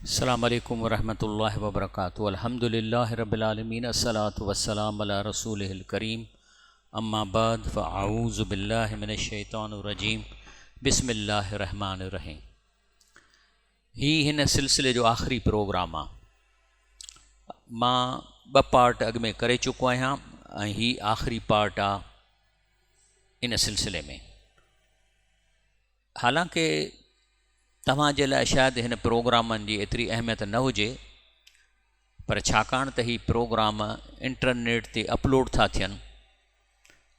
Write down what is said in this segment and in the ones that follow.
अस्सलामु अलैकुम वरहमतुल्लाहि वबरकातुहू। अल्हम्दुलिल्लाहि रब्बिल आलमीन, अस्सलातु वस्सलामु अला रसूलिहिल करीम, अम्मा बाद फ़अऊज़ु बिल्लाहि मिनश शैतानिर रजीम, बिस्मिल्लाहिर रहमानिर रहीम। ही हिन सिलसिले जो आख़िरी प्रोग्राम आहे। मां 2 पार्ट अॻु में करे चुको आहियां ऐं ही आख़िरी पार्ट आहे इन सिलसिले में। हालांकि तव्हांजे लाइ शायदि हिन प्रोग्रामनि जी एतिरी अहमियत न हुजे, पर छाकाणि त ही प्रोग्राम इंटरनेट ते अपलोड था थियनि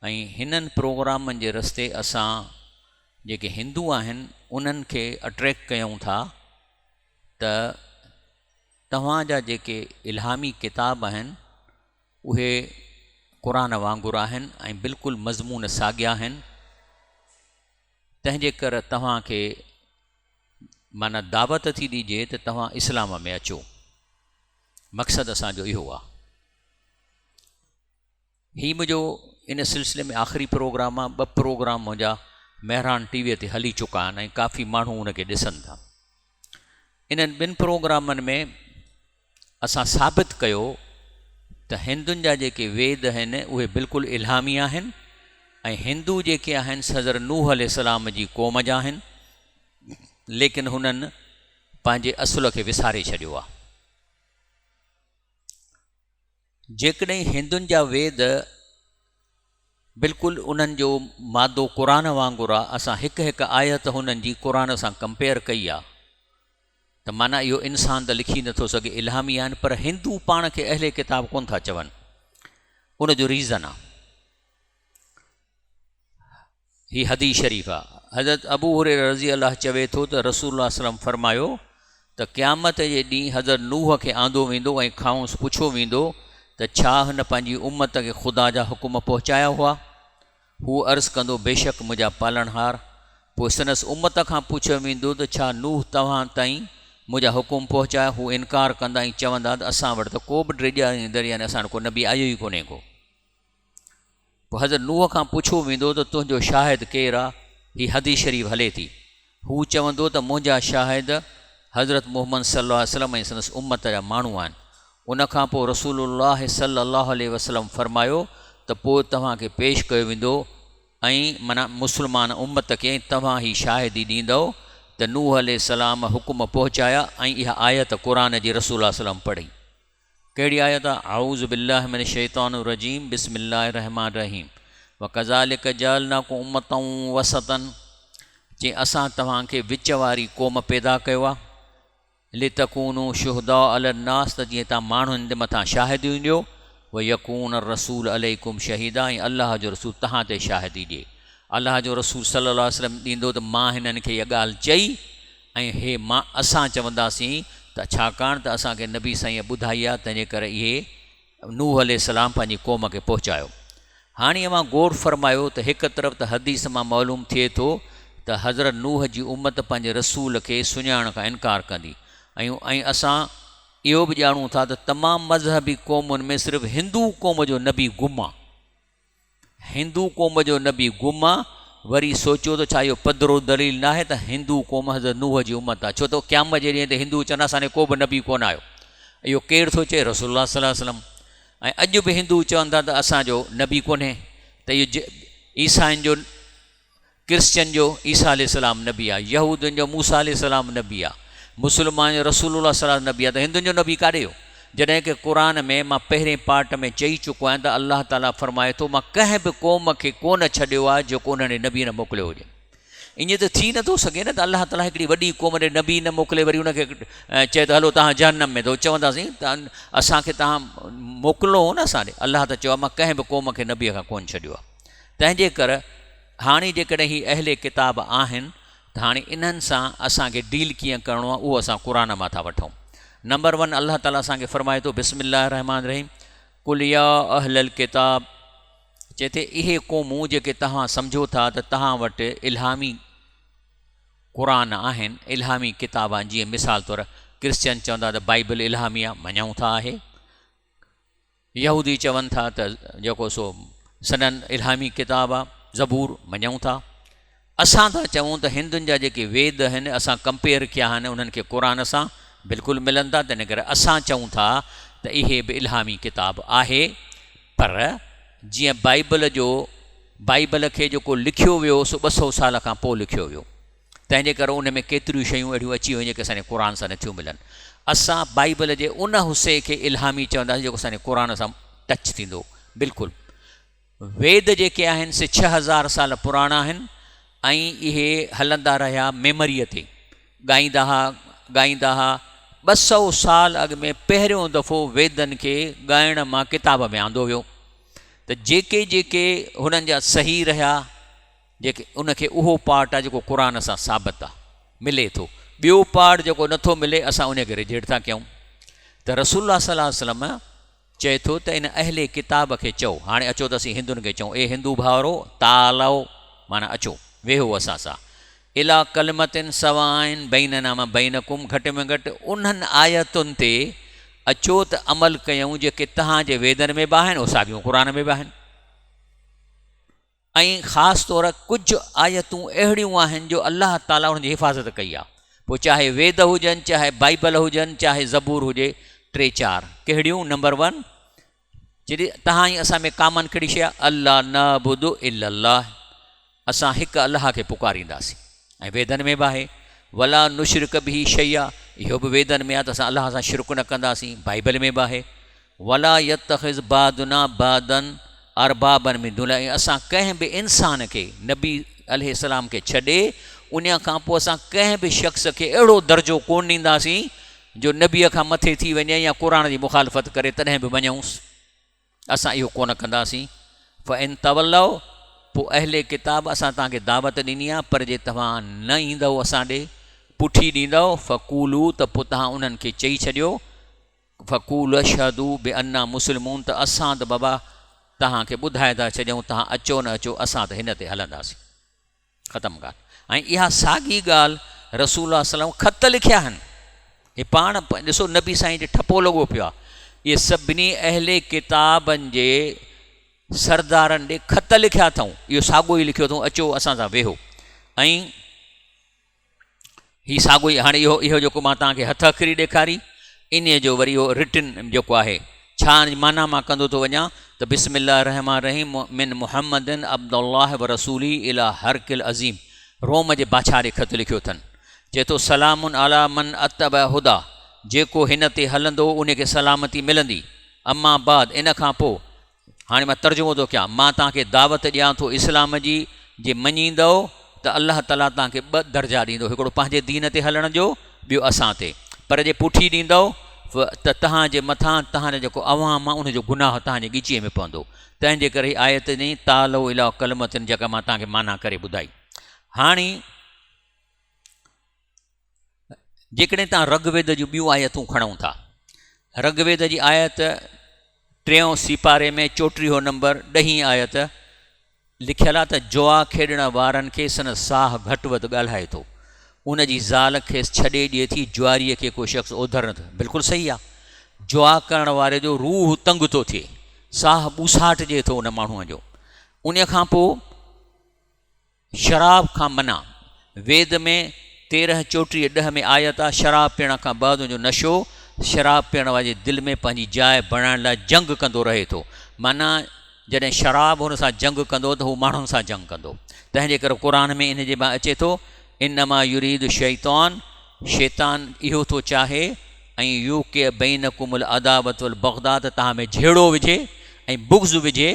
ऐं हिननि प्रोग्रामनि जे रस्ते असां जेके हिंदू आहिनि उन्हनि खे अट्रैक्ट कयूं था त तव्हांजा जेके इल्हामी किताब आहिनि उहे क़ुरान वांगुरु आहिनि ऐं बिल्कुलु मज़मून साॻिया आहिनि। तंहिंजे करे तव्हांखे माना दावत थी ॾिजे त तव्हां इस्लाम में अचो। मक़सदु असांजो इहो आहे। ही मुंहिंजो इन सिलसिले में आख़िरी प्रोग्राम आहे। 2 प्रोग्राम मुंहिंजा मेहरान टीवीअ ते हली चुका आहिनि ऐं काफ़ी माण्हू उनखे ॾिसनि था। इन्हनि 2 प्रोग्रामनि में असां साबित कयो त हिंदुनि जा जेके वेद आहिनि उहे बिल्कुलु इल्हामी आहिनि ऐं हिंदू जेके आहिनि हज़रत नूह अलैहिस्सलाम जी क़ौम जा आहिनि, लेकिन हुननि पंहिंजे असुल खे विसारे छॾियो आहे। जेकॾहिं हिंदुनि जा वेद बिल्कुलु उन्हनि जो मादो क़ुरान वांगुरु आहे, असां हिकु आयत हुननि जी क़ुरान सां कंपेयर कई आहे त माना इहो इंसान त लिखी नथो सघे, इल्हामी आहिनि। पर हिंदू पाण खे अहले किताब कोन था चवनि। उन जो रीज़न आहे ही हदीस शरीफ़ आहे। हज़रत अबू हुरैरा रज़ी अल्लाह चवे थो त रसूलुल्लाह सल्लल्लाहु अलैहि वसल्लम फरमायो त क़यामत जे ॾींहुं हज़रत नूह खे आंदो वेंदो ऐं खांसि पुछो वेंदो त छा हिन पंहिंजी उम्मत खे ख़ुदा जा हुकुम पहुचाया हुआ। हू अर्ज़ु कंदो बेशक मुंहिंजा पालनहार। पोइ संदसि उम्मत खां पुछियो वेंदो त छा नूह तव्हां ताईं मुंहिंजा हुकुम पहुचाया। हू इनकार कंदा ऐं चवंदा त असां वटि त को बि ड्रिजा दरिया असां को नबी आयो ई कोन्हे को। पोइ हज़रत नूह खां पुछो वेंदो त तुंहिंजो शाहिद केरु आहे। ही हदीस शरीफ़ हले थी। हू चवंदो त मुंहिंजा शाहिद हज़रत मुहम्मद सल्लल्लाहु अलैहि वसल्लम ऐं संदसि उम्मत जा माण्हू आहिनि। उनखां पोइ रसूलुल्लाह सल्लल्लाहु अलैहि वसल्लम फरमायो त पोइ तव्हांखे पेश कयो वेंदो ऐं माना मुस्लमान उम्मत खे तव्हां ही शाहिदी ॾींदव त नूह अलैहिस्सलाम हुकुम पहुचाया ऐं इहा आयत क़ुरान जी रसूलुल्लाह सल्लल्लाहु अलैहि वसल्लम पढ़ी। कहिड़ी आयत आहे? आऊज़ु बिल्लाहि मिनश शैतानिर रजीम, बिस्मिल्लाहिर रहमानिर रहीम। व कज़ालिक जअलनाकुम उम्मतन वसतन, जे असां तव्हांखे विच वारी क़ौम पैदा कयो आहे। लितकूनू शुहदा अलन्नास, त जीअं तव्हां माण्हुनि जे मथां शाहिदी ॾियो। व यकून रसूल अलैकुम शहीदा, ऐं अलाह जो रसूल तव्हां ते शाहिदी ॾिए। अलाह जो रसूल सल्लल्लाहु अलैहि वसल्लम ॾींदो त मां हिननि खे इहा ॻाल्हि चई ऐं हे मां असां चवंदासीं त छाकाणि त असांखे नबी साईं ॿुधाई आहे, तंहिंजे करे इहे नूह अलैहिस्सलाम पंहिंजी क़ौम खे पहुचायो। हाणे अवां गौर फरमायो त हिकु तरफ़ त हदीस मां मालूम थिए थो त हज़रत नूह जी उम्मत पंहिंजे रसूल खे सुञाणण खां इनकार कंदी ऐं असां इहो बि ॼाणूं था त तमामु मज़हबी क़ौमुनि में सिर्फ़ु हिंदू क़ौम जो नबी गुम आहे। हिंदू क़ौम जो नबी गुम आहे। वरी सोचियो त छा इहो पधिरो दलील न आहे त हिंदू क़ौम हज़रत नूह जी उम्मत आहे? छो त क़यामत जे ॾींहं ते हिंदू चवंदा असांजे को बि नबी कोन आयो। इहो केरु थो चए? रसूलुल्लाह सल्लल्लाहु अलैहि वसल्लम। ऐं अॼु बि हिंदू चवनि था त असांजो नबी कोन्हे, त इहो ईसाइनि जो क्रिश्चन जो ईसा अलैहिस्सलाम नबी आहे, यहूदियुनि जो मूसा अलैहिस्सलाम नबी आहे, मुस्लमान जो रसूलुल्लाह सल्लल्लाहु अलैहि वसल्लम नबी आहे। त हिंदुनि जो नबी काॾे हो? जॾहिं की क़ुरान में मां पहिरें पार्ट में चई चुको आहियां त अलाह ताला फरमाए थो मां कंहिं बि क़ौम खे कोन छॾियो आहे जेको उन्हनि नबी न मोकिलियो हुजे। ईअं त थी नथो सघे न त अलाह ताला हिकिड़ी वॾी क़ौम ॾे नबी न मोकिले वरी उनखे चए त हलो तव्हां जहन्नम में, त चवंदासीं त असांखे तव्हां मोकिलियो हो न असां ॾे। अलाह त चयो मां कंहिं बि क़ौम खे नबीअ खां कोन छॾियो आहे। तंहिंजे करे हाणे जेकॾहिं ही अहले किताब आहिनि त हाणे इन्हनि सां असांखे डील कीअं करिणो आहे उहो असां क़ुरान मां था वठूं। नंबर 1 अलाह ताला असांखे फरमाए थो बिस्मिल्लाहिर रहमानिर रहीम, कुल या अहलल किताब, चए थो इहे क़ौमूं जेके तव्हां सम्झो था त तव्हां वटि इल्हामी क़ुरान आहिनि, इल्हामी किताब आहिनि। जीअं मिसाल तौरु क्रिश्चन चवंदा त बाइबल इल्हामी आहे, मञूं था आहे। यहूदी चवनि था त जेको सो सनन इल्हामी किताब आहे, ज़बूर मञूं था। असां था चऊं त हिंदुनि जा जेके वेद आहिनि असां कंपेयर कया आहिनि उन्हनि खे क़ुरान सां, बिल्कुलु मिलनि था। तंहिं करे असां चऊं था त इहे बि इल्हामी किताब आहे, पर जीअं बाइबल खे जेको लिखियो वियो सो 200 साल खां पोइ लिखियो वियो, तंहिंजे करे उन में केतिरियूं शयूं अहिड़ियूं अची वयूं जेके असांजे क़ुर सां नथियूं मिलनि। असां बाइबल जे उन हिसे खे इल्हामी चवंदासीं जेको असांजे क़ुर सां टच थींदो। बिल्कुलु वेद जेके आहिनि से 6000 साल पुराणा आहिनि ऐं इहे हलंदा रहिया मेमरीअ ते, ॻाईंदा हुआ। 200 साल अॻु में पहिरियों दफ़ो वेदनि खे ॻाइण मां किताब में आंदो वियो, त जेके जेके हुननि जा सही रहिया, जेके उनखे उहो पार्ट आहे जेको क़ुर सां साबित आहे, मिले थो। ॿियो पार्ट जेको नथो मिले असां उनखे रिजेक्ट था कयूं। त रसूलुल्लाह सल्लल्लाहु अलैहि वसल्लम चए थो त इन अहले किताब खे चओ, हाणे अचो त असीं हिंदुनि खे चऊं, ए हिंदू भाउरो तालो, माना अचो वेहो असां सां, इला कलमतिन सवाइन बैनना व बैनकुम, घटि में घटि उन्हनि आयतुनि ते अचो त अमल कयूं जेके तव्हांजे वेदनि में बि आहिनि, उहे साॻियूं क़ुर में बि आहिनि। ऐं ख़ासि तौर कुझु आयतूं अहिड़ियूं आहिनि जो अलाह ताला हुनजी हिफ़ाज़त कई आहे, पोइ चाहे वेद हुजनि, चाहे बाइबल हुजनि, चाहे ज़बूर हुजे, 3-4 कहिड़ियूं। नंबर 1 जॾहिं तव्हां ई असां में कामन कहिड़ी शइ आहे, अल्लाह नअबुदु इल्लल्लाह, असां हिकु अलाह खे पुकारींदासीं, ऐं वेदनि में बि आहे वला नुशरिक बिही शैया, इहो बि वेदनि में आहे त असां अलाह सां शिरक न कंदासीं, बाइबल में बि आहे वला यत्तखिज़ बादुना बादन अरबाबन मिन दुनिया, असां कंहिं बि इंसान खे नबी अलैहिस्सलाम खे छॾे उन खां पोइ असां कंहिं बि शख़्स खे अहिड़ो दर्जो कोन ॾींदासीं जो नबीअ खां मथे थी वञे या क़ुर जी मुखालफ़त करे तॾहिं बि मञूंसि, असां इहो कोन कंदासीं। फ़इन तवल्लौ, पोइ अहले किताब असां तव्हांखे दावत ॾिनी आहे, पर जे तव्हां न ईंदव असां ॾे, पुठी ॾींदव, फ़क़ूलू, त पोइ तव्हां उन्हनि खे चई छॾियो, फ़क़ूल अशहदू बि अन्ना मुस्लिमून, त असां त बाबा तव्हांखे ॿुधाए था छॾियूं, तव्हां अचो न अचो असां त हिन ते हलंदासीं, ख़तमु ॻाल्हि। ऐं इहा साॻी ॻाल्हि रसूलुल्लाह सल्लल्लाहु अलैहि वसल्लम ख़त लिखिया आहिनि, हे पाण ॾिसो नबी साईं जो ठपो लॻो पियो आहे, इहे सभिनी अहले किताबनि जे सरदारनि ॾे ख़त लिखिया अथऊं, इहो साॻियो ई लिखियो अथऊं, अचो असां सां वेहो। ऐं हीउ साॻियो ई हाणे इहो जेको मां तव्हांखे हथ अखरी ॾेखारी, इन जो वरी इहो रिटन जेको आहे, छा माना मां कंदो थो वञा त बिस्मिल्लाह रहमान रहीम मिन मुहम्मदिन अब्दुल्लाह व रसूली इला हरकिल अज़ीम, रोम जे बादशाह ॾे ख़त लिखियो अथनि, चए थो सलामुन अला मन अतब हुदा, जेको हिन ते हलंदो उनखे सलामती मिलंदी। अम्मा बाद, इन खां पोइ हाणे मां तर्जुमो थो कयां, मां तव्हांखे दावत ॾियां थो इस्लाम जी, जे मञींदव त अलाह ताला तव्हांखे 2 दर्जा ॾींदो, हिकिड़ो पंहिंजे दीन ते हलण जो, ॿियो असां ते, पर जे पुठी ॾींदव त तव्हांजे मथां तव्हांजो जेको अवाम आहे उनजो गुनाह तव्हांजे ॻिचीअ में पवंदो। तंहिंजे करे आयत ॾिनी तालो इला कलमतिन, जेका मां तव्हांखे माना करे ॿुधाई। हाणे जेकॾहिं तव्हां ऋग्वेद जूं ॿियूं आयतूं खणूं था, ऋग्वेद जी आयत 3 सिपारे में 34 नंबर 10 आयत लिखियल आहे त जुआ खेॾण वारनि खे सन साह घटि वधि ॻाल्हाए थो, उन जी ज़ाल खे छॾे ॾिए थी, जुआरीअ खे को शख़्स ओधर न थियो, बिल्कुलु सही आहे। जुआ करण वारे जो रूह तंग थो थिए, साह ॿूसाहटिजे थो उन माण्हूअ जो। उन खां पोइ शराब खां मना, वेद में 13, 34, 10 में आयत आहे, शराब पीअण खां बाद जो नशो शराब पीअण वारे दिलि में पंहिंजी जाइ बणाइण लाइ जंग कंदो रहे थो, माना जॾहिं शराब हुन सां जंग कंदो त हू माण्हुनि सां जंग कंदो। तंहिंजे करे क़ुर में इन जे मां अचे थो इन्नमा युरीद शैतान, शैतान इहो थो चाहे ऐं यू के बैनकुमुल अदावत वल बग़दा, त तव्हां में झेड़ो विझे ऐं बुग़्ज़ विझे,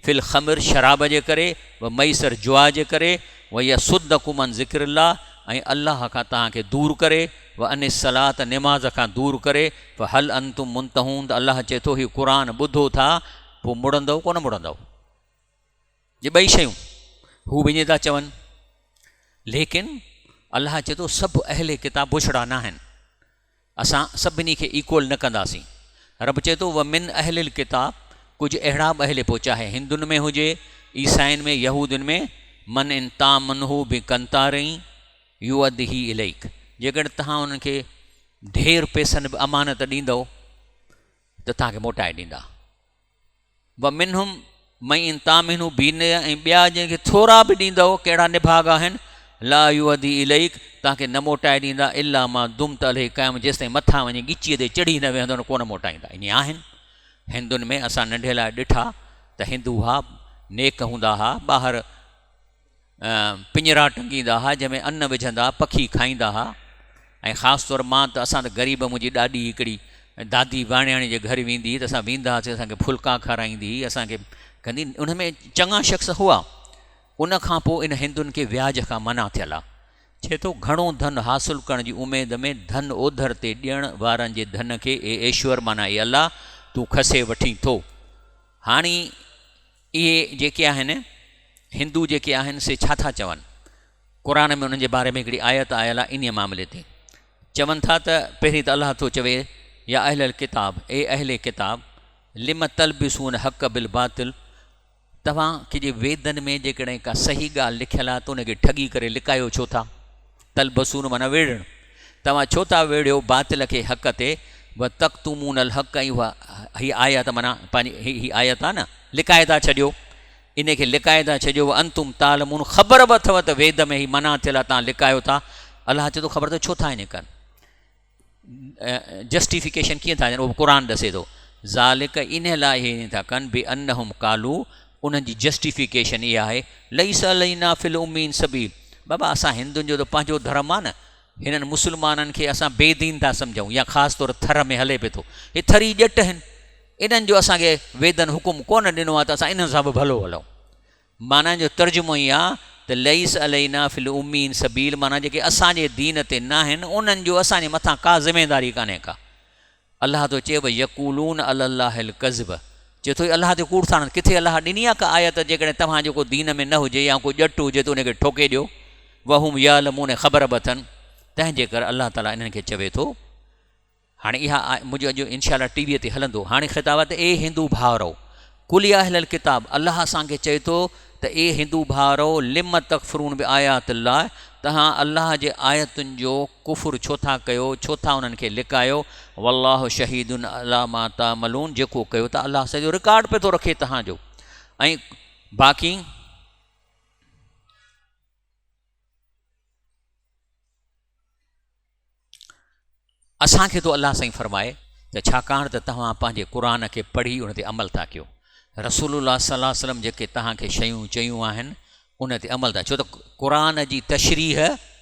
फिल ख़मर शराब जे करे, व मैसर जुआ जे करे, व यसुद्दकुम अन ज़िक्रिल्लाह, ऐं अलाह खां तव्हांखे दूरि करे, व अन सलात, निमाज़ खां दूरि करे, व हल अंतुम मुंतहून, त अलाह चए थो हीउ क़ुर ॿुधो था पोइ मुड़ंदव कोन मुड़ंदव, ये 2 शयूं हू वञे था चवनि। लेकिन अलाह चए थो सभु अहले किताब बुछड़ा न आहिनि, असां सभिनी खे इक्वल न कंदासीं। रब चए थो व मिन अहलिल किताब, कुझु अहिड़ा बि अहले, पोइ चाहे हिंदुनि में हुजे, ईसाइनि में, यहूदियुनि में, मन इन तामनहू बि कंतारई युअदही इलैक, जेकॾहिं तव्हां उन्हनि खे ढेर पैसनि बि अमानत ॾींदव त तव्हांखे मोटाए ॾींदा। व मिनहुम मई इन तामिनू बीन, ऐं ॿिया जंहिंखे थोरा बि ॾींदव, कहिड़ा निभाग आहिनि, ला युअदी इलैक तव्हांखे न मोटाए ॾींदा इला मां दुम त अलैहि क़ाइम जेसिताईं मथां वञी ॻिचीअ ते चढ़ी न वेहंदो न कोन मोटाईंदा। ईअं आहिनि हिंदुनि में। असां नंढे लाइ ॾिठा त हिंदू हुआ नेक हूंदा हुआ, ॿाहिरि पिंजरा टंगींदा हुआ जंहिंमें अन्न विझंदा, पखी खाईंदा हुआ। ऐं ख़ासि तौरु मां त असां त ग़रीब, मुंहिंजी ॾाॾी हिकिड़ी दादी वाणियाणी जे घर वेंदी हुई त असां वेंदा हुआसीं, असांखे फुल्का खाराईंदी हुई, असांखे कंदी। उन में चङा शख़्स हुआ। उन खां पोइ इन हिंदुनि खे व्याज खां मना थियल आहे। चए थो घणो धन हासिलु करण जी उमेद में धन ओधर ते ॾियण वारनि जे धन खे ऐश्वर माना ए अल्लाह तूं खसे वठी थो। हाणे इहे जेके आहिनि हिंदू जेके आहिनि से छा था चवनि, क़ुर में उन्हनि जे बारे में हिकिड़ी आयत आयल आहे इन मामले ते। चवनि था त पहिरीं त अलाह थो चवे या अहल किताब, ए अहले किताब लिम तलबिसून हक़ बिल बातिल, तव्हांखे जे वेदनि में जेकॾहिं का सही ॻाल्हि लिखियलु आहे त उनखे ठगी करे लिकायो छो था। तलबसून माना वेड़णु, तव्हां छो था वेड़ियो बातिल खे हक़ ते। व तक़्तुमून अल हक़, ऐं उहा हीअ आयत माना पंहिंजी हीअ आयत आहे न, लिकाए था छॾियो, इनखे लिकाए था छॾियो। अंतुम तालमून, ख़बर बि अथव त वेद में ही मना थियल आहे, तव्हां लिकायो था। अलाह चए थो ख़बर त छो था इन कनि, जस्टिफिकेशन कीअं था ॾियनि उहो क़ुर ॾसे थो। ज़ालिक इन लाइ हीअं था कनि बि अनहुम कालू, उन्हनि जी जस्टिफिकेशन इहा आहे लईस अलैना फिल उम्मीन सबील। बाबा असां हिंदुनि जो त पंहिंजो धर्म आहे न, हिननि मुस्लमाननि खे असां बेदीन था सम्झूं, या ख़ासि तौरु थर में हले पिए थो। हे थरी ॼट आहिनि, इन्हनि जो असांखे वेदनि हुकुम कोन ॾिनो आहे त असां इन्हनि सां बि भलो हलूं। माना जो तर्जुमो ई आहे त लईस अलैना फिल उम्मीन सबील, माना जेके असांजे दीन ते न आहिनि उन्हनि जो असांजे मथां का ज़िमेदारी कान्हे का। अलाह थो चए भई यक़ूलून अलाहिल कज़ब, चए थो अलाह ते कूड़ था। किथे अलाह ॾिनी आहे का आयत जेकॾहिं तव्हां जेको दीन में न हुजे या कोई ॼट हुजे त उनखे ठोके ॾियो। वहुम यालमून, ख़बर बि अथनि। तंहिंजे करे अलाह ताला इन्हनि खे चवे थो। हाणे इहा मुंहिंजो अॼु इनशाला टीवीअ ते हलंदो। हाणे ख़िताब आहे त ए हिंदू भाउरो, कुल या अहलल किताब, अलाह असांखे चए थो त ए हिंदू भाउरो लिम तकफ़ुरून बि आयात अल्लाह, तव्हां अल्लाह जे आयतुनि जो कुफ़ुर छो था कयो, छो था उन्हनि खे लिकायो। वल्लाहु शहीदुन अला मा तामलून, जेको कयो था अल्लाह सॼो रिकॉर्ड पे थो रखे तव्हांजो। ऐं बाक़ी असांखे तो अल्लाह साईं फरमाए त छाकाणि त तव्हां पंहिंजे क़ुर खे पढ़ी उन ते अमल था कयो। रसूलुल्लाह सल्लल्लाहु अलैहि वसल्लम जेके तव्हांखे शयूं चयूं आहिनि उन ते अमल था, छो त क़ुर जी तशरीह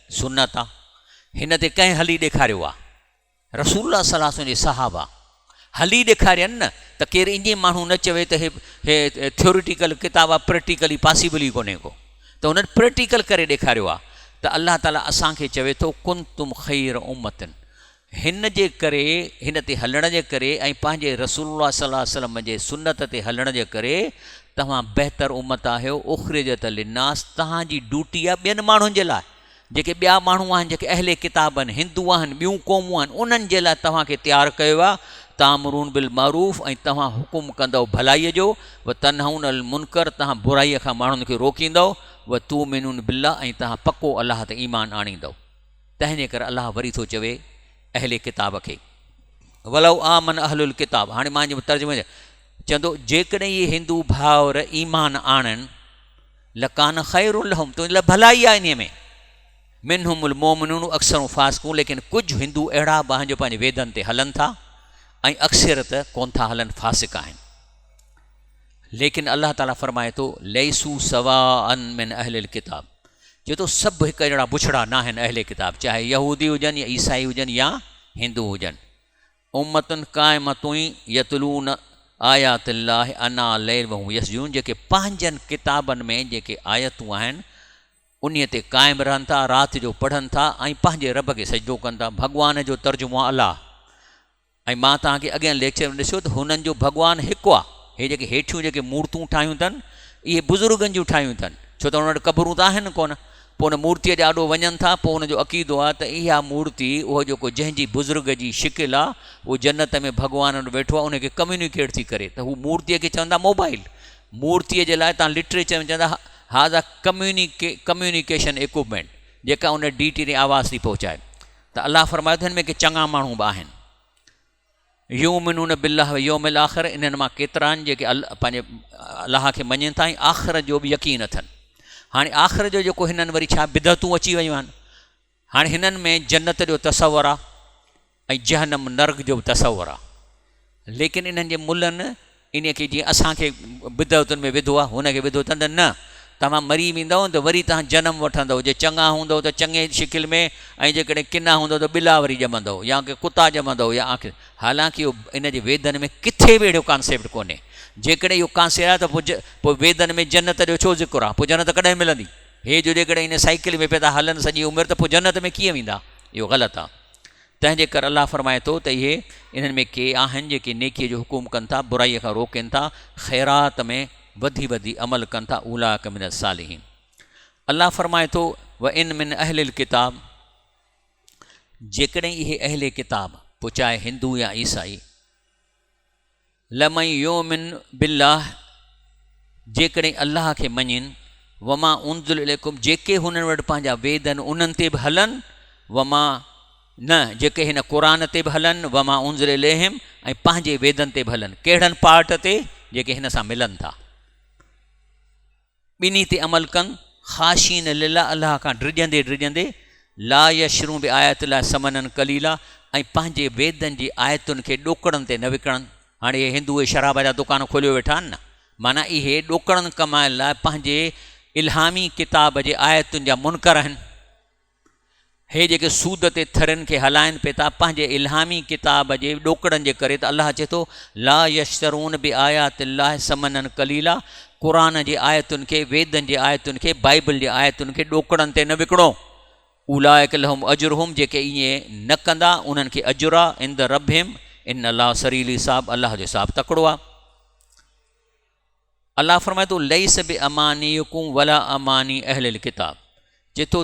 सुन्नत आहे, हिन ते कंहिं हली ॾेखारियो आहे। रसूलुल्लाह सल्लल्लाहु अलैहि वसल्लम जे सहाबा हली ॾेखारियनि न, त केरु ईअं माण्हू न चवे त हे थ्योरिटिकल किताब आहे, प्रैक्टिकली पॉसिबल ई कोन्हे को, त उन्हनि प्रैक्टिकल करे ॾेखारियो आहे। त अल्लाह ताला असांखे चवे थो कुंतुम ख़ैर उम्मतन, हिन जे करे, हिन ते हलण जे करे ऐं पंहिंजे रसूलुल्लाह सल्लल्लाहु अलैहि वसल्लम जे सुन्नत ते हलण जे करे तव्हां बहितर उम्मत आहियो। उख़रिजत लिन्नास, तव्हांजी ड्यूटी आहे ॿियनि माण्हुनि जे लाइ, जेके ॿिया माण्हू आहिनि, जेके अहले किताब आहिनि, हिंदू आहिनि, ॿियूं क़ौमूं आहिनि, उन्हनि जे लाइ तव्हांखे तयारु कयो आहे। तामरून बिल मारूफ़, ऐं तव्हां हुकुम कंदव भलाईअ जो। व तनहून अल मुनकर, तव्हां बुराईअ खां माण्हुनि खे रोकींदव। व तूमिनून बिल्लाह, ऐं तव्हां पको अलाह ते ईमान आणींदव। तंहिंजे करे अलाह वरी थो चवे अहले किताब खे, वलौ आमन अहलुल किताब। हाणे मां जो तर्जुमे चवंदो जेकॾहिं इहे हिंदू भाउर ईमान आणनि, लकान ख़ैरुल लहुम, तो इन लाइ भलाई आहे इन में। मिनहुमुल मोमिनून अक्सर फासिकून, लेकिन कुझु हिंदू अहिड़ा बि आहिनि जो पंहिंजे वेदनि ते हलनि था ऐं अक्सरत कोन था हलनि, फासिक आहिनि। लेकिन अलाह ताला फरमाए थो लैसू सवाअन मिन अहलिल किताब, जो तो सभु हिकु अहिड़ा बुछड़ा न आहिनि अहले किताब, चाहे यहूदी हुजनि या ईसाई हुजनि या हिंदू हुजनि। उम्मतुन क़ाइमतुन यतलून आयातिल्लाह अना लैल वहum यसजून, जेके पंहिंजनि किताबनि में जेके आयतूं आहिनि उन ते क़ाइमु रहनि था, राति जो पढ़नि था ऐं पंहिंजे रब खे सजदो कनि था। भॻवान जो तर्जुमो आहे अलाह। ऐं मां तव्हांखे अॻियां लेक्चर में ॾिसो त हुननि जो भॻवानु हिकु आहे। हे जेके हेठियूं जेके मूर्तियूं ठाहियूं अथनि इहे बुज़ुर्गनि जूं ठाहियूं अथनि, छो त हुन वटि क़बरूं त आहिनि कोन। पोइ हुन मूर्तीअ जे ॾाढो वञनि था, पोइ हुनजो अक़ीदो आहे त इहा मूर्ति, उहो जेको जंहिंजी बुज़ुर्ग जी शिकिल आहे, उहो जन्नत में भॻवान वटि वेठो आहे, उनखे कम्यूनिकेट थी करे। त हू मूर्तीअ खे चवंदा मोबाइल, मूर्तीअ जे लाइ तव्हां लिटरेचर में चवंदा हाज़ा कम्यूनिकेशन इक्विपमेंट, जेका उन DT ते आवाज़ थी पहुचाए। त अलाह फरमायो त हिन में के चङा माण्हू बि आहिनि। यूमिनून बिल्लाह यौमिल आख़िर, इन्हनि मां केतिरा आहिनि जेके पंहिंजे अलाह खे मञनि था ऐं आख़िर जो बि यकीन अथनि। हाणे आख़िर जो जेको हिननि वरी छा बिदअतूं अची वियूं आहिनि। हाणे हिननि में जन्नत जो तसवुरु आहे ऐं जहन्नम नर्क जो बि तसवुरु आहे, लेकिन इन्हनि जे मुलनि इन खे जीअं असांखे बिदअतुनि में विधो आहे हुनखे विधो अथनि त न, तव्हां मरी वेंदव त वरी तव्हां जनम वठंदव, जे चङा हूंदव त चङे शिकिल में, ऐं जेकॾहिं किना हूंदव त ॿिला वरी ॼमंदव या की कुता ॼमंदव या आख़िर। हालांकि इहो इन जे वेदनि में किथे बि अहिड़ो कॉन्सेप्ट कोन्हे। जेकॾहिं इहो कांसेप्ट आहे त पोइ वेदनि में जन्नत जो छो ज़िक्र आहे? पोइ जन्नत कॾहिं मिलंदी? हे जो जेकॾहिं इन साइकिल में पिया था हलनि सॼी उमिरि, त पोइ जन्नत में कीअं वेंदा? इहो ग़लति आहे। तंहिंजे करे अलाह फरमाए थो त इहे इन्हनि में के आहिनि जेके नेकीअ जो हुकुम कनि था, बुराईअ खां रोकनि था, ख़ैरात में वधी वधी अमल कनि था, उलाइक मिन सालिहीन। अलाह फरमाए थो व इन मिन अहलिल किताब, जेकॾहिं इहे अहले किताब, पोइ चाहे हिंदू या ईसाई, लमई योमिन बिल्लाह, जेकॾहिं अल्लाह खे मञनि, वमा उनज़िल इलैकुम, जेके हुननि वटि पंहिंजा वेद आहिनि उन्हनि ते बि हलनि, वमा न जेके हिन क़ुरान ते बि हलनि, वमा उनज़िल इलैहिम, ऐं पंहिंजे वेदनि ते बि हलनि। कहिड़नि पार्ट ते? जेके हिन सां मिलनि था, ॿिन्ही ते अमल कनि, ख़ाशीन लिल्लाह, अल्लाह खां ड्रिजंदे ड्रिजंदे, ला यशरू बि आयत लाइ समननि कलीला, ऐं पंहिंजे वेदनि जी आयतुनि खे ॾोकड़नि ते न विकिणनि। हाणे इहे हिंदू शराब जा दुकान खोलियो वेठा आहिनि न, माना इहे ॾोकड़नि कमाइण लाइ पंहिंजे इल्हामी किताब जे आयतुनि जा मुनकर आहिनि। हे जेके सूद ते थरनि खे हलाइनि पिए था पंहिंजे इल्हामी किताब जे ॾोकड़नि जे करे, त अल्लाह चए थो ला यशरून बि आयात अल्लाह समननि कलीला, क़ुरान जे आयतुनि खे, वेदनि जे आयतुनि खे, बाइबल जे आयतुनि खे ॾोकड़नि ते न विकिणो। उलाइक लहुम अजुरहुम, जेके ईअं न कंदा उन्हनि खे अजुर आहे इंद रब्बिहिम इन अल्लाह सरील हिसाब, अल्लाह जो हिसाब तकिड़ो आहे। अल्लाह फरमाए थो लईस बि अमानीकुम वला अमानी अहलिल किताब, जेतो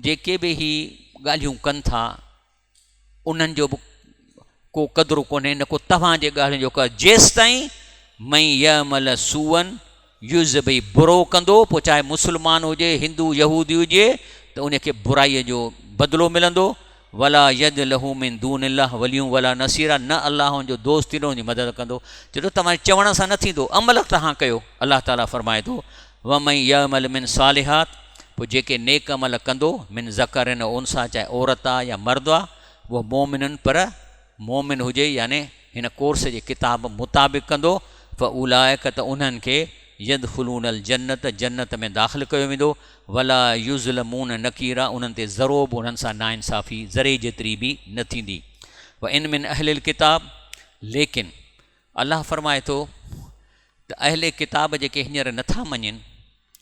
जेके बि ही ॻाल्हियूं कनि था उन्हनि जो बि को क़दुरु कोन्हे, न को तव्हांजे ॻाल्हियुनि जो क़दुरु, जेसि ताईं मई यमल सूअन यूज़ भई बुरो कंदो, पोइ चाहे मुस्लमान हुजे, हिंदू यहूदी हुजे, त उनखे बुराईअ जो बदिलो मिलंदो। वला यद लहू मिन दूनिल्लाह वलियूं वला नसीरा, न अल्लाह जो दोस्त थींदो, उनजी मदद कंदो। चलो तव्हांजे चवण सां न थींदो, अमल तव्हां कयो। अल्लाह ताला फरमाए थो वमई यमल मिन सालिहात, पोइ जेके नेक अमल कंदो, मिन ज़करन उनसा, चाहे औरत आहे या मर्द आहे, उहो मोमिननि, पर मोमिन हुजे याने हिन कोर्स जे किताब मुताबिक़ कंदो, फ़ उलाइक, त उन्हनि खे यदखुलूनल जन्नत, जन्नत में दाख़िल कयो वेंदो, वला युज़लमून नकीरा, उन्हनि ते ज़रो बि उन्हनि सां नाइंसाफ़ी ज़रे जेतिरी बि न थींदी। व इन मिन अहलिल किताब, लेकिन अल्लाह फरमाए थो त अहले किताब जेके हींअर नथा मञनि,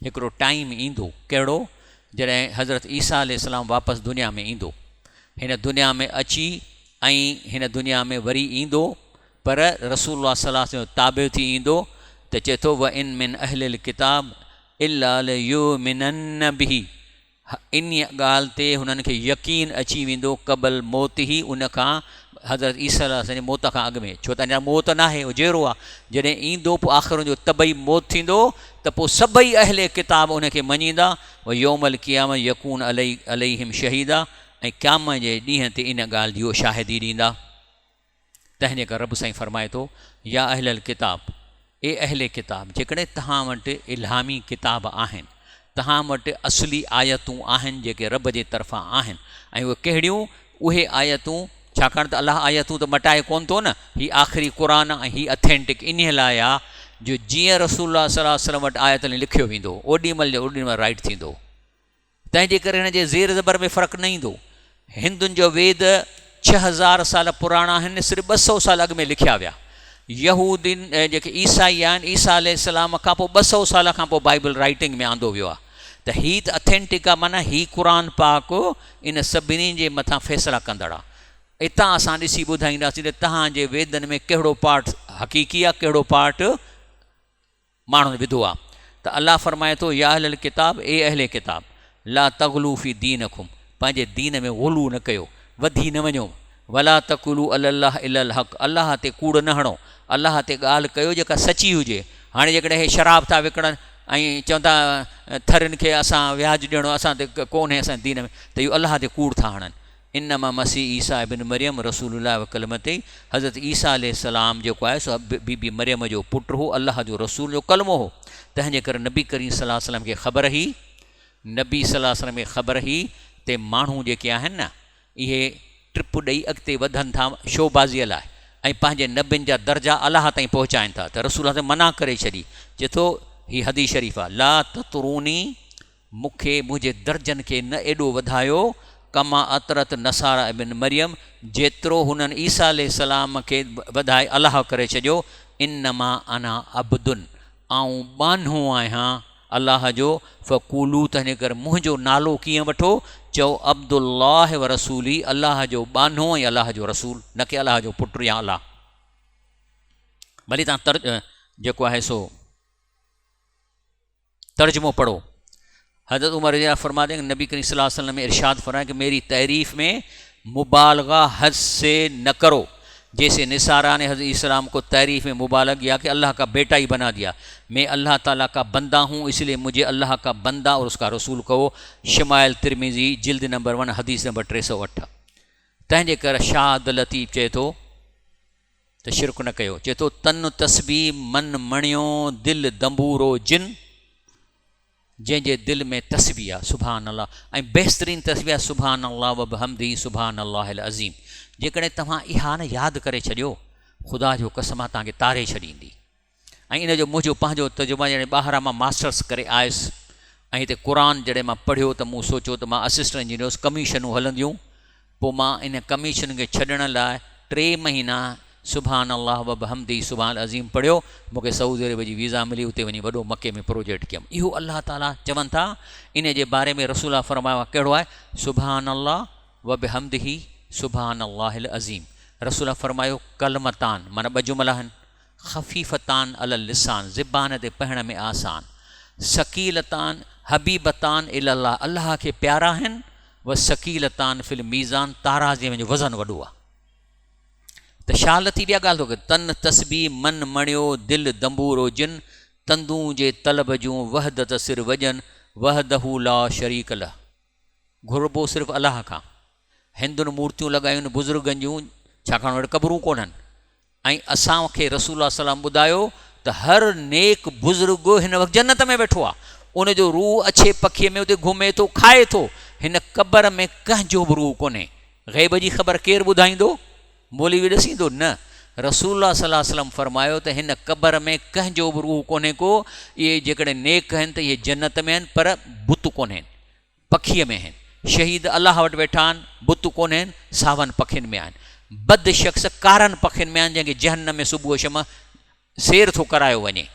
हिकिड़ो टाइम ईंदो, कहिड़ो? जॾहिं हज़रत ईसा अलैहिस्सलाम वापसि दुनिया में ईंदो, हिन दुनिया में अची ऐं हिन दुनिया में वरी ईंदो, पर रसूलुल्लाह सल्लल्लाहु अलैहि वसल्लम जो ताबे थी ईंदो। त चए थो व इन मिन अहलिल किताब इल्ला लयुमिनन्न बिही, इन ॻाल्हि ते हुननि खे यकीन अची वेंदो, क़बल मौत ई, उन खां हज़रत ईसा अलैहि मौत खां अॻु में, छो त अञा मौत न आहे, उहो जहिड़ो आहे। जॾहिं ईंदो पोइ आख़िर जो तबई मौत थींदो, त पोइ सभई अहले किताब उनखे मञींदा। व यौमल क़ियामत यकून अलैहिम शहीदा, ऐं क़यामत जे ॾींहं ते इन ॻाल्हि जी शाहिदी ॾींदा। तंहिंजे करे रब साईं फरमाए थो या अहलल किताब, ए अहले किताब, जेकॾहिं तव्हां वटि इल्हामी किताब आहिनि, तव्हां वटि असली आयतूं आहिनि जेके रब जे तरफ़ां आहिनि, ऐं उहे कहिड़ियूं? उहे आयतूं, छाकाणि त अलाह आयतूं त मटाए कोन थो न, हीअ आख़िरी क़ुर ऐं हीअ अथेंटिक इन लाइ आहे जो जीअं रसूलुल्लाह सल्लल्लाहु अलैहि वसल्लम वटि आयत लिखियो वेंदो, ओॾीमहिल जो ओॾीमहिल राइट थींदो। तंहिंजे करे हिन जे ज़ेर ज़बर में फ़र्क़ु न ईंदो। हिंदुनि जो वेद 6000 साल पुराणा आहिनि, सिर्फ़ु 200 साल अॻु में लिखिया विया। यहूदीन जेके ईसाई आहिनि, ईसा अलैहिस्सलाम खां पोइ 200 साल खां पोइ बाइबल राइटिंग में आंदो वियो आहे। त हीअ त अथेंटिक आहे, माना हीअ क़ुर पाक इन सभिनी जे मथां फ़ैसिला कंदड़ आहे। इतां असां ॾिसी ॿुधाईंदासीं त तव्हांजे वेदनि में कहिड़ो पार्ट हक़ीक़ी आहे, कहिड़ो पार्ट माण्हुनि विधो आहे। त अल्लाह फरमाए थो या अहलल किताब, ए अहले किताब, ला तग़लू फ़ी दीनकुम, पंहिंजे दीन में ग़ुलू न कयो, वधी न वञो। वला तक़ुलू अल्लाह इल्लल हक़, अल्लाह ते कूड़ न हणो, अल्लाह ते ॻाल्हि कयो जेका सची हुजे। हाणे जेकॾहिं हे शराब था विकिणनि ऐं चवंदा थरनि खे असां व्याज ॾियणो, असां ते कोन्हे असांजे दीन में, त इहो अल्लाह ते कूड़ था हणनि। इनमा मसीह ईसा इब्न मरियम रसूलुल्लाह व कलमते, हज़रत ईसा अलैहिस्सलाम जेको आहे सो बीबी मरियम जो पुटु हो, अल्लाह जो रसूल जो कलमो हो। तंहिंजे करे नबी करीम सल्लल्लाहु अलैहि वसल्लम खे ख़बर हुई नबी सल्लल्लाहु अलैहि वसल्लम खे ख़बर हुई ते माण्हू जेके आहिनि न इहे ट्रिप ॾेई अॻिते वधनि था शोबाज़ीअ लाइ ऐं पंहिंजे नबियुनि जा दर्जा अलाह ताईं पहुचाइनि था त रसूल ते मना करे छॾी चए थो हीअ हदीस शरीफ़ आहे ला ततरूनी मूंखे मुंहिंजे दर्जनि खे न एॾो वधायो कमा अतरत नसारा इब्न मरियम जेतिरो हुननि ईसा अलैहिस्सलाम खे वधाए अलाह करे छॾियो इन्नमा अना अब्दुन आऊं बानो आहियां अलाह जो फ़क़ूलू त हिन करे मुंहिंजो नालो कीअं वठो चओ अब्दुल्लाह व रसूली अलाह जो बानो ऐं अलाह जो रसूल न कि अलाह जो पुटु या अलाह। भली तव्हां जेको आहे सो तर्जुमो पढ़ो। हज़रत उमर रज़ी फरमा दें नबी करीम सल्लल्लाहु अलैहि वसल्लम में इरशाद फरमाया कि मेरी तारीफ़ में मुबालगा हद से न करो जैसे निसारा ने हज़रत इस्लाम को तारीफ़ में मुबालग किया कि अल्लाह का बेटा ही बना दिया। मैं अल्लाह ताला का बंदा हूँ इसलिए मुझे अल्लाह का बंदा और उसका रसूल कहो। शमाइल तिरमिज़ी जिल्द नंबर 1 हदीस नंबर 308। तंहिंजे करे शाह लतीफ़ चए थो त शिरक न कयो। चए थो तन तस्बी मन मणियो दिल दंबूरो जिन जंहिंजे दिलि में तस्बी आहे सुभान अल्लाह ऐं बहितरीन तस्बी आहे सुभान अल्लाह व बिहम्दी सुभान अल्लाहिल अज़ीम। जेकॾहिं तव्हां इहा न यादि करे छॾियो ख़ुदा जो कसम तव्हांखे तारे छॾींदी। ऐं इन जो मुंहिंजो पंहिंजो तजुर्बा जॾहिं ॿाहिरां मां मास्टर्स करे आयुसि ऐं हिते क़ुरान जॾहिं मां पढ़ियो त मूं सोचियो त मां असिस्टेंट इंजीनियर्स कमीशनूं हलंदियूं। पोइ मां इन कमीशन खे छॾण लाइ 3 महीना सुभान अल्लाह व बिहम्दी सुभान अज़ीम पढ़ियो। मूंखे सऊदी अरब जी वीज़ा मिली उते वञी वॾो मके में प्रोजेक्ट कयुमि। इहो अल्लाह ताला चवनि था इन जे बारे में रसूल फरमायो आहे कहिड़ो आहे सुभान अल्लाह व बिहम्दिही सुभान अल्लाहिल अज़ीम। रसूल फरमायो कलमतान माना 2 जुमला आहिनि ख़फ़ीफ़तान अलल लिसान ज़बान ते पढ़ण में आसान सकीलतान हबीबतान इल्लाह अल्लाह खे प्यारा आहिनि व सकीलतान फिल मीज़ान ताराज़े में जो वज़न वॾो आहे। त छा लथी ॿिया ॻाल्हि थो करे तन तस्बी मन मणियो दिल दंबूरो जिन तंदू जे तलब जूं वहदत सिर वजन वहदहू ला शरीक लह। घुरबो सिर्फ़ु अलाह खां। हिंदुनि मूर्तियूं लॻायूं बुज़ुर्गनि जूं छाकाणि वटि क़बरूं कोन्हनि ऐं असांखे रसूल सलाम ॿुधायो त हर नेक बुज़ुर्ग हिन वक़्तु जन्नत में वेठो आहे। उनजो रूह अछे पखीअ में उते घुमे थो खाए थो। हिन क़बर में कंहिंजो बि रूह कोन्हे। ग़ैब जी ख़बर केरु ॿुधाईंदो मौलवी ॾसींदो न। रसूल सल्लल्लाहु अलैहि वसल्लम फरमायो त हिन क़बर में कंहिंजो बि रूह कोन्हे को। इहे जेकॾहिं नेक आहिनि त इहे जन्नत में आहिनि पर बुत कोन्हनि पखीअ में आहिनि। शहीद अलाह वटि वेठा आहिनि बुत कोन्हनि सावनि पखियुनि में आहिनि। बद शख़्स कारनि पखियुनि में आहिनि जंहिंखे जहन्नम में सुबुह शम सैर थो करायो वञे।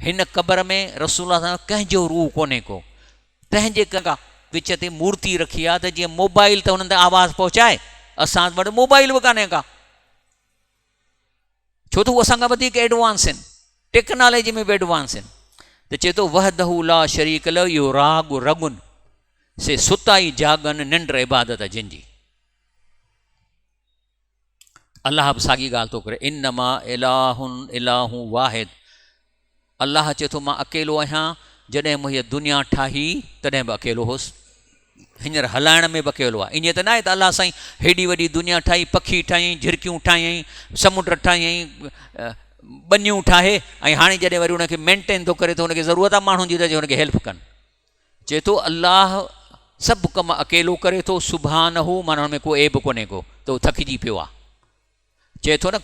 हिन क़बर में रसूल कंहिंजो रूह कोन्हे को। तंहिंजे का विच ते मूर्ति रखी आहे त जीअं मोबाइल त हुननि ते आवाज़ु पहुचाए असां वटि मोबाइल बि कान्हे का छो त उहे असां खां वधीक एडवांस आहिनि टेक्नोलॉजी में बि एडवांस आहिनि। त चए थो वहदहू ला शरीक लह इहो राग रगुन से सुताई जागन निंड इबादत जिन जी। अलाह बि साॻी ॻाल्हि थो करे इन्नमा इलाहुन इलाहु वाहिद। अलाह चए थो मां अकेलो आहियां जॾहिं मुंहिंजी दुनिया ठाही तॾहिं बि अकेलो हुउसि हींअर हलाइण में बि अकेलो आहे। ईअं त न आहे त अलाह साईं हेॾी वॾी दुनिया ठाही पखी ठाहियईं झिरकियूं ठाहियईं समुंड ठाहियईं ॿनियूं ठाहे ऐं हाणे जॾहिं वरी हुनखे मेंटेन थो करे त हुनखे ज़रूरत आहे माण्हुनि जी त हुनखे हेल्प कनि। चए थो अलाह सभु कम अकेलो करे थो सुभान हू माना हुन में को ऐब कोन्हे को त उहो थकिजी पियो आहे। चए थो न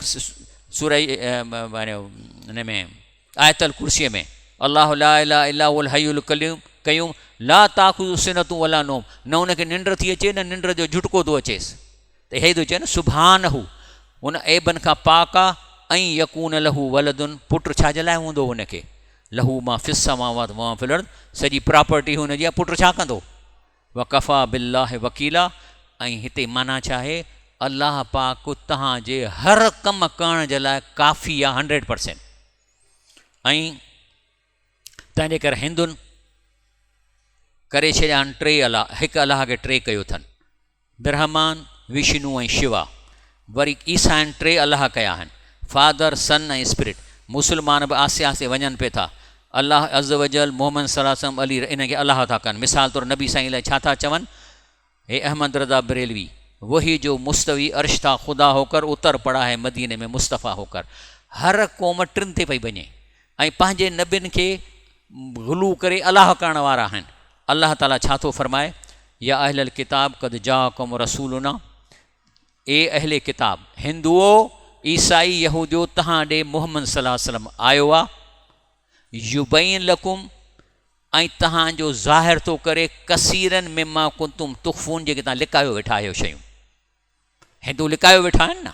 सूरह हिन में आयतल कुर्सीअ में अल्लाह ला इलाहा इल्ला हुवल हय्युल क़य्यूम ला ताख़ुज़ुहु सिनतुन वला नौम न हुनखे निंड थी अचे न निंड जो झुटको थो अचेसि। त इहे थो चए न सुभान हू हुन ऐबनि खां पाक आहे ऐं यकून लहू वलदुन पुटु छाजे लाइ हूंदो हुनखे लहू मां फिस समावात मां फिल अर्द सॼी प्रॉपर्टी हुनजी आहे पुटु छा कंदो वकफ़ा बिल्लाह वकीला। ऐं हिते माना छा आहे अलाह पाक तव्हांजे हर कमु करण जे लाइ काफ़ी आहे 100%। ऐं तंहिंजे करे हिंदुनि करे छॾिया आहिनि 3 अलाह हिकु अलाह खे 3 कयो अथनि ब्रह्मान विष्णु ऐं शिवा। वरी ईसा आहिनि 3 अलाह कया आहिनि फादर सन ऐं स्पिरिट। मुस्लमान बि आसे आसे वञनि पिए था अलाह अज़ वजल मोहम्मद सल्लल्लाहु अलैहि वसल्लम अली इनखे अलाह था कनि। मिसाल तौरु नबी साईं लाइ छा था चवनि हे अहमद रज़ा बरेलवी वही जो मुस्तवी अर्श था ख़ुदा होकर उतर पड़ा है मदीने में मुस्तफ़ा होकर। हर क़ौम 3 ते पई वञे ऐं पंहिंजे नबियुनि खे गुलू करे अलाह करण वारा आहिनि अल्लाह ताला छा थो फरमाए, या अहलल किताब कद जाकुम रसूलुना, ए अहले किताब, हिंदुओ ईसाई यहूदियो तहां ॾे मुहम्मद सल्लल्लाहु अलैहि वसल्लम आयो आहे, युबैन लकुम, ऐं तव्हांजो ज़ाहिर थो करे कसीरन मिमा कुंतुम तुख़फून, जेके तव्हां लिकायो वेठा आहियो शयूं। हिंदू लिकायो वेठा आहिनि न,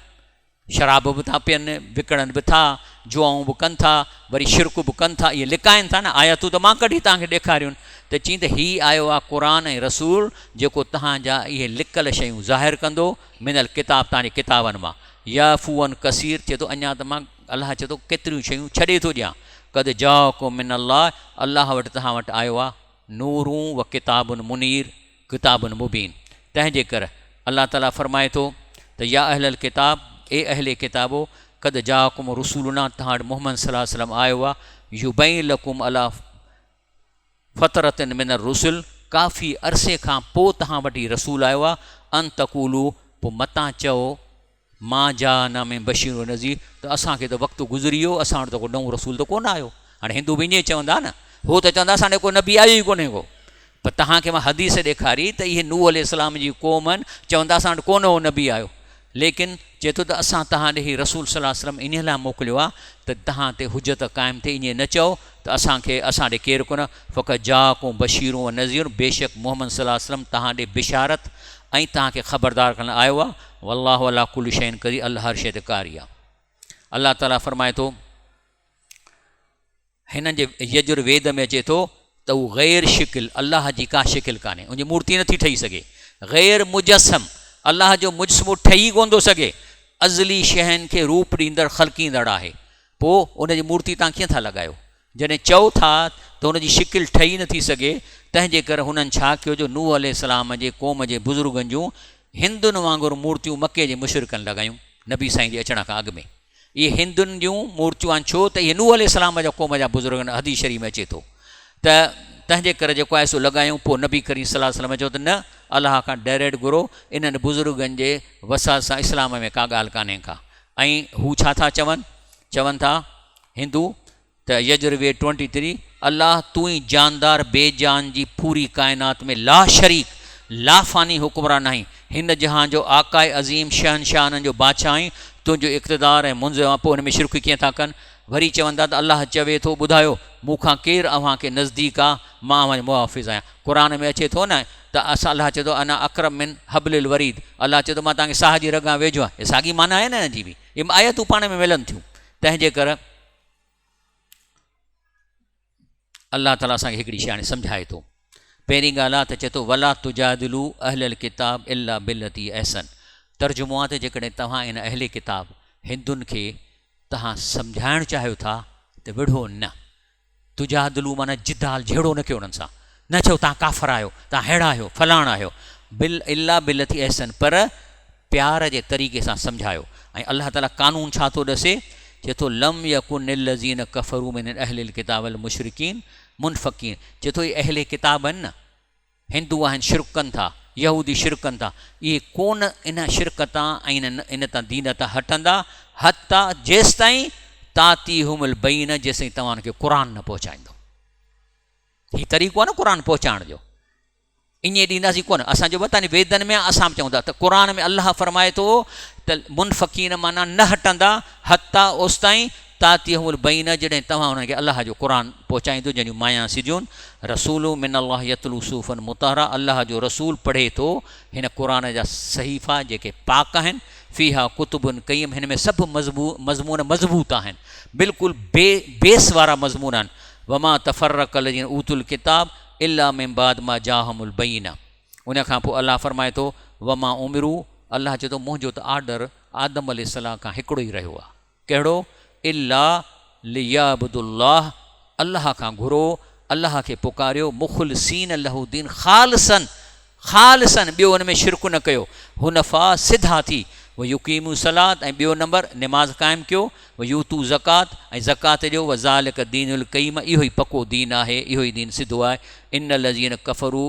शराब बि था पीअनि, विकिणनि बि था, जुआऊं बि कनि था, वरी शिरक बि कनि था, इहे लिकाइनि था न। आयातूं त मां कढी तव्हांखे ॾेखारियूं त चई त हीउ आयो आहे क़ुर ऐं रसूल, जेको तव्हांजा इहे लिकल शयूं ज़ाहिर कंदो, मिनल किताब, तव्हांजे किताबनि मां, याफ़ूअन कसीर, चए थो अञा त मां, अलाह चए थो केतिरियूं शयूं छॾे थो ॾियां। कद जाकुम मिन अल्लाह, अलाह वटि तव्हां वटि आयो आहे नूरूं व किताबुन मुनीर, किताबुन मुबीन। तंहिंजे करे अल्लाह ताला फरमाए थो त या अहलल किताब, ए अहले किताबो, कद जाकुम रसूलुना, तव्हां वटि मुहम्मद सल्लल्लाहु अलैहि वसल्लम आयो आहे, युबैन लकुम अला फ़तरतिन मिनर रुसुल, काफ़ी अरसे खां पोइ तव्हां वटि रसूल आयो आहे, अन तक़ूलू, पोइ मतां चओ, मां जा न में बशीर व नज़ीर, त असांखे त वक़्तु गुज़री वियो, असां वटि त को नओं रसूल त कोन आयो। हाणे हिंदू बि ईअं चवंदा न, हो त चवंदा असां ॾे को नबी आयो ई कोन्हे को। पर तव्हांखे मां हदीस ॾेखारी त इहे नूह अलैहिस्सलाम जी क़ौम आहिनि, चवंदा असां वटि कोन हो नबी आयो, लेकिन चए थो त असां तव्हां ॾे रसूल सल्लल्लाहु अलैहि वसल्लम इन लाइ मोकिलियो आहे त तव्हां ते हुजत क़ाइमु थिए। ईअं न चओ त असांखे, असां ॾे केरु कोन, फ़क़त जाकुम बशीरूं व नज़ीर, बेशक मुहम्मद सल्लल्लाहु अलैहि वसल्लम तव्हां ॾे बिशारत ऐं तव्हांखे ख़बरदार करणु आयो आहे। वल्लाहु अला कुल्लि शैइन क़दीर, अल्लाह हर शइ ते कारी आहे। अल्लाह ताला फरमाए थो, हिननि जे यजुर्वेद में अचे थो त उहो ग़ैर शिकिल, अल्लाह जी का शिकिल कान्हे, उनजी मूर्ति नथी ठही सघे। ग़ैर मुजस्सम, अल्लाह जो मुजस्मो ठही कोन थो सघे। अज़ली शयुनि खे रूप ॾींदड़ ख़लकींदड़ आहे, पोइ उनजी मूर्ति तव्हां कीअं था लॻायो? जॾहिं चओ था त हुनजी शिकिल ठही नथी सघे, तंहिंजे करे हुननि छा कयो, जो नूह अलैहिस्सलाम जे क़ौम जे बुज़ुर्गनि जूं हिंदुनि वांगुरु मूर्तियूं मके जे मुशरिकनि लॻायूं, नबी साईं जे अचण खां अॻु में। इहे हिंदुनि जूं मूर्तियूं आहिनि, छो त इहे नूह अलैहिस्सलाम जा क़ौम जा बुज़ुर्गनि, हदीस शरीफ़ में अचे थो। त तंहिंजे करे जेको आहे सो लॻायूं। पोइ नबी करीम सल्लल्लाहु अलैहि वसल्लम चयो त न, अलाह खां डायरेक्ट घुरो, इन्हनि बुज़ुर्गनि जे वसात सां इस्लाम में का ॻाल्हि कान्हे का। ऐं हू छा था चवनि था हिंदू त यजुर्वेद 23, अल्लाह तूं ई जानदार बेजान जी पूरी काइनात में ला शरीक, लाफ़ानी हुक्मरान आहीं, हिन जहां जो आकाए अज़ीम, शहनशाहनि जो बादशाह आहीं, तुंहिंजो इक़्तिदार ऐं मुंज़। पोइ हुन में शिरक कीअं था कनि? वरी चवंदा त अल्लाह चवे थो, ॿुधायो मूंखां केरु अव्हांखे नज़दीक आहे, मां अव्हांजो मुहाफ़िज़ आहियां। क़ुर में अचे थो न त असां, अल्लाह चए थो अना अकरम मिन हबलिल वरीद, अल्लाह चए थो मां तव्हांखे साह जी रॻां वेझो आहे। इहा साॻी माना आहे न हिन जी बि, इहे आयतूं पाण में मिलनि थियूं। तंहिंजे करे अल्लाह ताला असांखे हिकिड़ी शइ हाणे सम्झाए थो। पहिरीं ॻाल्हि आहे त चए थो वला तुजादिलू अहलल किताब इल्ला बिल्लती अहसन। तर्जुमो आहे त जेकॾहिं तव्हां इन अहले किताब हिंदुनि खे तव्हां सम्झाइणु चाहियो था त विढ़ो न। तुजादिलू माना जिदाल, झेड़ो न कयो उन्हनि सां, न चओ तव्हां काफ़र आहियो, तव्हां अहिड़ा आहियो, फलाणा आहियो, इल्ला बिल्लती अहसन, पर प्यार जे तरीक़े सां सम्झायो। ऐं अल्लाह ताला कानून छा थो ॾसे? चए थो लम यकुन लज़ीन कफ़रू मिन अहलिल किताब वल मुशरिकीन मुनफ़कीन। चए थो इहे अहले किताब आहिनि न, हिंदू आहिनि, शिरक कनि था, यहूदी शिरक कनि था, इहे कोन इन शिरक तां ऐं इन तां दीन तां हटंदा, हता जेसि ताईं ताती हुमल बईन, जेसिताईं तव्हां हुनखे क़ुर न पहुचाईंदो। हीउ तरीक़ो आहे न क़ुर पहुचाइण जो, ईअं ॾींदासीं कोन। असांजो वतन वेदनि में असां बि चऊं था त क़ुर में अल्लाह फरमाए थो त मुनफ़कीन माना न हटंदा, हता ओसि ताईं ताती हुमल बईन, जॾहिं तव्हां हुनखे अल्लाह जो क़ुर पहुचाईंदो, जंहिंजूं माया सिजून। रसूलु मिन अल्लाह यतलू सूफ़न मुतहरा, अल्लाह जो रसूल पढ़े थो हिन क़ुर जा सहीफ़ा जेके पाक आहिनि। फ़ीहा कुतुबुन कय्यम, हिन में सभु मज़मून मज़बूत आहिनि, बिल्कुलु बेस वारा मज़मून आहिनि। वमा तफ़र्रक़ लज़ीन ऊतुल किताब इल्ला मिन बाद मा जाअहुमुल बय्यिना। उन खां पोइ अल्लाह फरमाए थो वमा उमिरू, अल्लाह चए थो मुंहिंजो त आर्डर आदम अलैहिस्सलाम खां हिकिड़ो ई रहियो आहे। कहिड़ो? इल्ला लियाबुदुल्लाह, अल्लाह खां घुरो, अल्लाह खे पुकारियो, मुख़लिसीन लहू दीन, ख़ालिसन, ॿियो हुन में शिरक न कयो, हुनफ़ा सिधा थी, व युकीमू सलात, ऐं ॿियो नंबर निमाज़ क़ाइमु कयो, व यूतू ज़कात, ऐं ज़कात ॾियो, व ज़ालिक दीनुल क़य्यिम, इहो ई पको दीन आहे, इहो ई दीन सिधो आहे। इन लज़ीन कफ़रू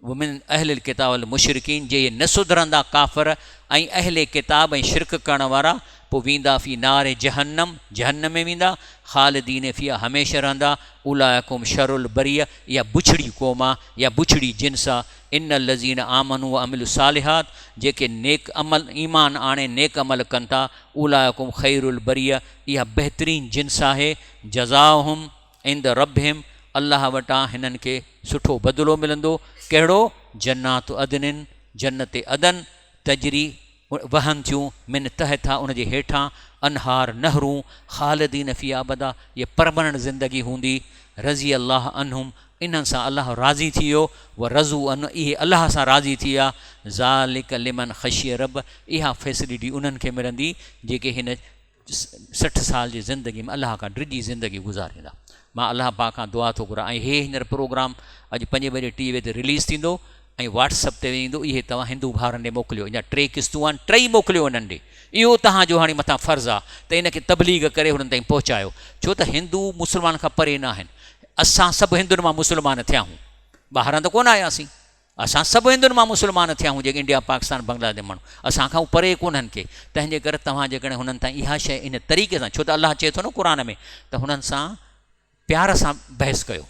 वमिन अहल किताब अल मुशरिकीन, जे न सुधरंदा काफ़र ऐं अहले किताब ऐं शिरक करण वारा, पोइ वेंदा फ़ी नारे जहन्नम, जहन्नम में वेंदा, ख़ालिदीन फ़िहा, हमेशह रहंदा, उलाइकुम शरुल बरिया, इहा बुछड़ी क़ौम आहे या बुछड़ी जिन्स आहे। इन लज़ीन आमनू व अमिलु सालिहात, जेके नेक अमल ईमान आणे नेक अमल कनि था, उलाइकुम ख़ैरुल बरिया, इहा बहितरीन जिन्स आहे। जज़ाहुम इंद रब्बिहिम, अल्लाह वटां हिननि खे सुठो बदिलो मिलंदो। कहिड़ो? जन्नात अदनिन, जन्नत अदन, तजरी वहनि थियूं, मिन तहथा, उनजे हेठां, अनहार नहरूं, ख़ालिदीन फ़िहा अबदा, ये परमनेंट ज़िंदगी हूंदी। रज़ी अल्लाह अनहुम, इन्हनि सां अल्लाह राज़ी थी वियो। व रज़ू अन, इहे अल्लाह सां राज़ी थी विया। ज़ालिक लिमन ख़शिय रब, इहा फैसिलिटी उन्हनि खे मिलंदी जेके हिन 60 साल जी ज़िंदगी में अल्लाह खां डिॼी ज़िंदगी गुज़ारींदा। मां अल्लाह पाक खां दुआ थो घुरां, ऐं हींअर प्रोग्राम अॼु 5 बजे टीवी ते रिलीज़ थींदो ऐं व्हाट्सअप ते वेंदो। इहे तव्हां हिंदू भाउरनि ॾे मोकिलियो, अञा 3 क़िस्तूं आहिनि, 3 मोकिलियो उन्हनि ॾे। इहो तव्हांजो हाणे मथां फ़र्ज़ु आहे त इनखे तबलीग करे हुननि ताईं पहुचायो, छो त हिंदू मुस्लमान खां परे न आहिनि। असां सभु हिंदुनि मां मुस्लमान थिया आहियूं, ॿाहिरां त कोन आयासीं। असां सभु हिंदुनि मां मुस्लमान थिया आहियूं, जेके इंडिया पाकिस्तान बांग्लादेश माण्हू, असांखां परे कोन्हनि के। तंहिंजे करे तव्हां जेकॾहिं हुननि ताईं इहा शइ इन तरीक़े सां, छो त अल्लाह चए थो न क़ुर में, त हुननि सां प्यार सां बहस कयो।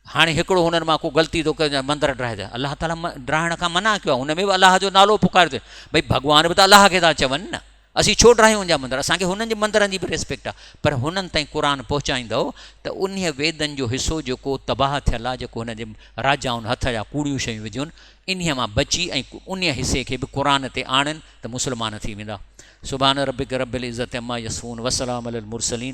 हाणे हिकिड़ो हुननि मां को ग़लती थो करे, मंदरु ड्राइजे, अल्लाह ताला ड्राइण खां मना कयो आहे, हुन में बि अल्लाह जो नालो पुकारियो। भई भॻवान बि त अल्लाह खे था चवनि न, असीं छो ड्रायूं उनजा मंदर, असांखे हुननि जे मंदरनि जी बि रिस्पेक्ट आहे। पर हुननि ताईं क़ुर पहुचाईंदव त उन वेदनि जो हिसो जेको तबाह थियल आहे, जेको हुन जे राजाउनि हथ जा कूड़ियूं शयूं विझियूं, इन मां बची ऐं उन हिसे खे बि क़ुर ते आणनि त मुस्लमान थी वेंदा। सुभान रब्बिक रब्बिल इज़्ज़ति अम्मा यसिफ़ून, वसलाम अलल मुरसलीन।